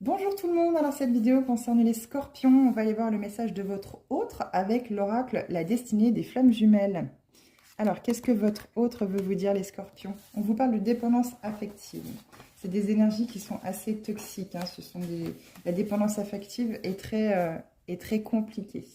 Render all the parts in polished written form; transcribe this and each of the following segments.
Bonjour tout le monde, alors cette vidéo concerne les scorpions, on va aller voir le message de votre autre avec l'oracle La destinée des flammes jumelles. Alors qu'est-ce que votre autre veut vous dire les scorpions? On vous parle de dépendance affective. C'est des énergies qui sont assez toxiques, hein. La dépendance affective est très compliquée.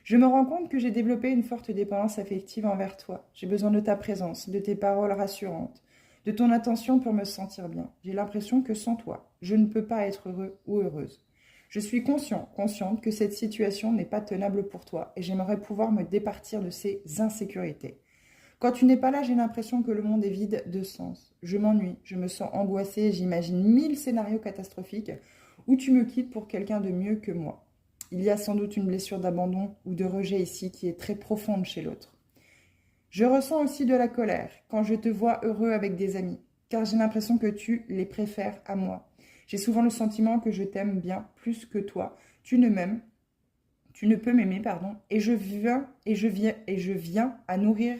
Je me rends compte que j'ai développé une forte dépendance affective envers toi. J'ai besoin de ta présence, de tes paroles rassurantes, de ton attention pour me sentir bien. J'ai l'impression que sans toi, je ne peux pas être heureux ou heureuse. Je suis consciente que cette situation n'est pas tenable pour toi et j'aimerais pouvoir me départir de ces insécurités. Quand tu n'es pas là, j'ai l'impression que le monde est vide de sens. Je m'ennuie, je me sens angoissée, j'imagine 1000 scénarios catastrophiques où tu me quittes pour quelqu'un de mieux que moi. Il y a sans doute une blessure d'abandon ou de rejet ici qui est très profonde chez l'autre. Je ressens aussi de la colère quand je te vois heureux avec des amis, car j'ai l'impression que tu les préfères à moi. J'ai souvent le sentiment que je t'aime bien plus que toi. Tu ne peux m'aimer, pardon, et je viens à nourrir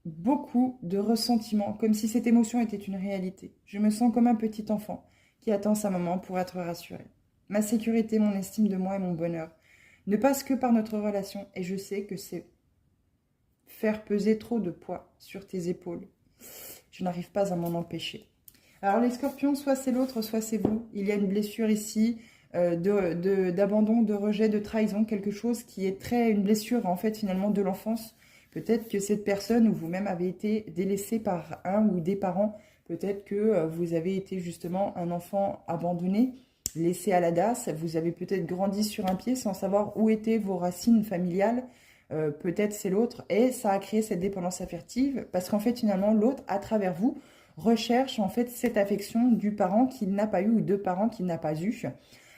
beaucoup de ressentiment, comme si cette émotion était une réalité. Je me sens comme un petit enfant qui attend sa maman pour être rassuré. Ma sécurité, mon estime de moi et mon bonheur ne passent que par notre relation et je sais que c'est faire peser trop de poids sur tes épaules. Je n'arrive pas à m'en empêcher. Alors les scorpions, soit c'est l'autre, soit c'est vous. Il y a une blessure ici d'abandon, de rejet, de trahison, quelque chose qui est une blessure en fait finalement de l'enfance. Peut-être que cette personne ou vous-même avez été délaissé par un ou des parents. Peut-être que vous avez été justement un enfant abandonné, laissé à la DAS. Vous avez peut-être grandi sur un pied sans savoir où étaient vos racines familiales. Peut-être c'est l'autre. Et ça a créé cette dépendance affective parce qu'en fait finalement l'autre, à travers vous, recherche en fait cette affection du parent qu'il n'a pas eu ou de parents qu'il n'a pas eu.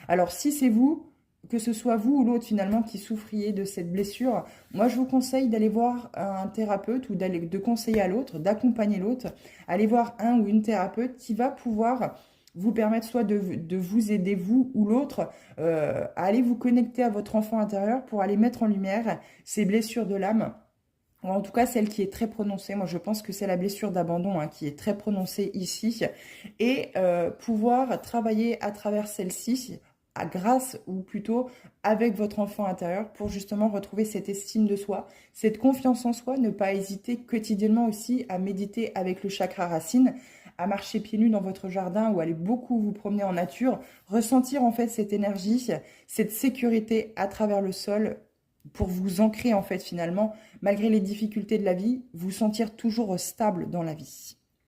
Alors si c'est vous, que ce soit vous ou l'autre finalement qui souffriez de cette blessure, moi je vous conseille d'aller voir un thérapeute ou de conseiller à l'autre, d'accompagner l'autre, aller voir un ou une thérapeute qui va pouvoir vous permettre soit de vous aider, vous ou l'autre, à aller vous connecter à votre enfant intérieur pour aller mettre en lumière ces blessures de l'âme. Ou en tout cas, celle qui est très prononcée. Moi, je pense que c'est la blessure d'abandon hein, qui est très prononcée ici. Et pouvoir travailler à travers celle-ci grâce ou plutôt avec votre enfant intérieur pour justement retrouver cette estime de soi, cette confiance en soi, ne pas hésiter quotidiennement aussi à méditer avec le chakra racine, à marcher pieds nus dans votre jardin ou aller beaucoup vous promener en nature, ressentir en fait cette énergie, cette sécurité à travers le sol pour vous ancrer en fait finalement, malgré les difficultés de la vie, vous sentir toujours stable dans la vie.